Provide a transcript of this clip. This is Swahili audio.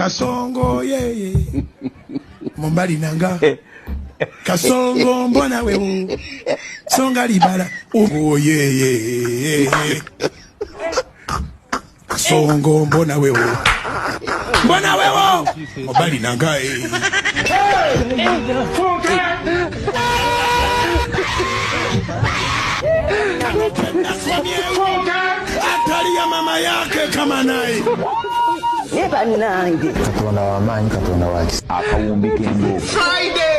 Kasongo ye Mombali nanga Kasongo mbona wewe Songa libala oh ye Kasongo mbona wewe Mombali nanga Atali ya mama yake kama naye Neba nange Katonda wamanyi Katonda wakisa akawumbike ngo Friday